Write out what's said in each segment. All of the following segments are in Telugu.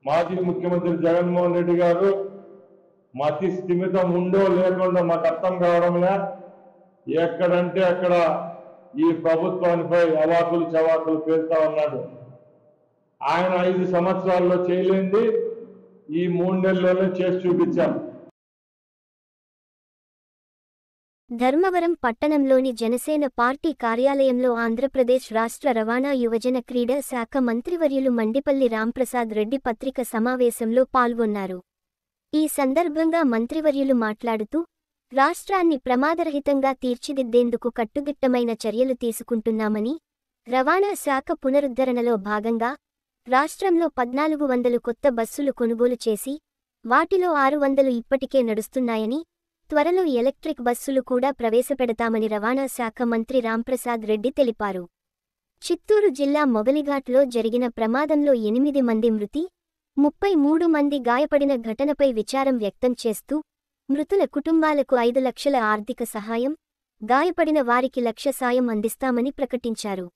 మాజీ ముఖ్యమంత్రి జగన్మోహన్ రెడ్డి గారు మతి స్థిమితం ఉందో లేకుండా మాకు అర్థం కావడంలే. ఎక్కడంటే అక్కడ ఈ ప్రభుత్వానిపై అవాకులు చవాకులు పేరుతా ఉన్నాడు. ఆయన 5 సంవత్సరాల్లో చేయలేంది ఈ 3 నెలల్లోనే చేసి చూపించాం. ధర్మవరం పట్టణంలోని జనసేన పార్టీ కార్యాలయంలో ఆంధ్రప్రదేశ్ రాష్ట్ర రవాణా యువజన క్రీడా శాఖ మంత్రివర్యులు మండిపల్లి రాంప్రసాద్ రెడ్డి పత్రిక సమావేశంలో పాల్గొన్నారు. ఈ సందర్భంగా మంత్రివర్యులు మాట్లాడుతూ, రాష్ట్రాన్ని ప్రమాదరహితంగా తీర్చిదిద్దేందుకు కట్టుదిట్టమైన చర్యలు తీసుకుంటున్నామని, రవాణా శాఖ పునరుద్ధరణలో భాగంగా రాష్ట్రంలో 1400 కొత్త బస్సులు కొనుగోలు చేసి, వాటిలో 600 ఇప్పటికే నడుస్తున్నాయని, త్వరలో ఎలక్ట్రిక్ బస్సులు కూడా ప్రవేశపెడతామని రవాణా శాఖ మంత్రి రాంప్రసాద్ రెడ్డి తెలిపారు. చిత్తూరు జిల్లా మొగలిఘాట్లో జరిగిన ప్రమాదంలో 8 మంది మృతి, 33 మంది గాయపడిన ఘటనపై విచారం వ్యక్తం చేస్తూ, మృతుల కుటుంబాలకు 5 లక్షల ఆర్థిక సహాయం, గాయపడిన వారికి 1 లక్ష సాయం అందిస్తామని ప్రకటించారు.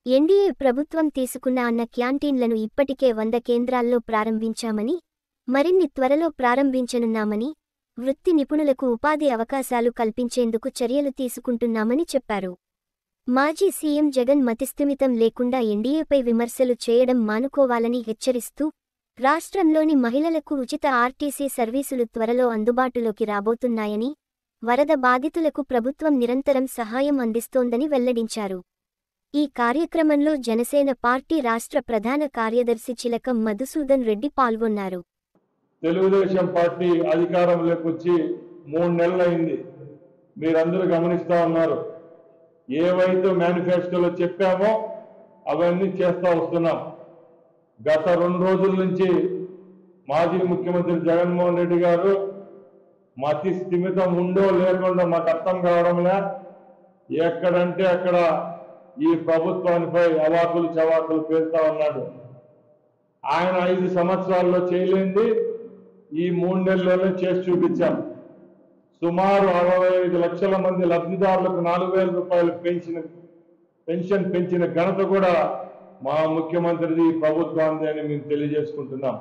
ఎన్డీఏ ప్రభుత్వం తీసుకున్న అన్న క్యాంటీన్లను ఇప్పటికే 100 కేంద్రాల్లో ప్రారంభించామని, మరిన్ని త్వరలో ప్రారంభించనున్నామని, వృత్తి నిపుణులకు ఉపాధి అవకాశాలు కల్పించేందుకు చర్యలు తీసుకుంటున్నామని చెప్పారు. మాజీ సీఎం జగన్ మతిస్థిమితం లేకుండా ఎన్డీఏపై విమర్శలు చేయడం మానుకోవాలని హెచ్చరిస్తూ, రాష్ట్రంలోని మహిళలకు ఉచిత ఆర్టీసీ సర్వీసులు త్వరలో అందుబాటులోకి రాబోతున్నాయని, వరద బాధితులకు ప్రభుత్వం నిరంతరం సహాయం అందిస్తోందని వెల్లడించారు. ఈ కార్యక్రమంలో జనసేన పార్టీ రాష్ట్ర ప్రధాన కార్యదర్శి చిలకం మధుసూదన్ రెడ్డి పాల్గొన్నారు. తెలుగుదేశం పార్టీ అధికారంలోకి వచ్చి 3 నెలలైంది. మీరందరూ గమనిస్తా ఉన్నారు. ఏవైతే మేనిఫెస్టోలో చెప్పామో అవన్నీ చేస్తూ వస్తున్నాం. గత 2 రోజుల నుంచి మాజీ ముఖ్యమంత్రి జగన్మోహన్ రెడ్డి గారు మతి స్థిమితం ఉందో లేకుండా మాకు అర్థం కావడంలే. ఎక్కడంటే అక్కడ ఈ ప్రభుత్వానిపై అవాకులు చవాకులు పేరుతా ఉన్నాడు. ఆయన 5 సంవత్సరాల్లో చేయలేంది ఈ 3 నెలల్లోనే చేసి చూపించాం. సుమారు 65 లక్షల మంది లబ్ధిదారులకు 4,000 రూపాయలు పెన్షన్ పెంచిన ఘనత కూడా మా ముఖ్యమంత్రిది ప్రభుత్వాన్ని అని మేము తెలియజేసుకుంటున్నాం.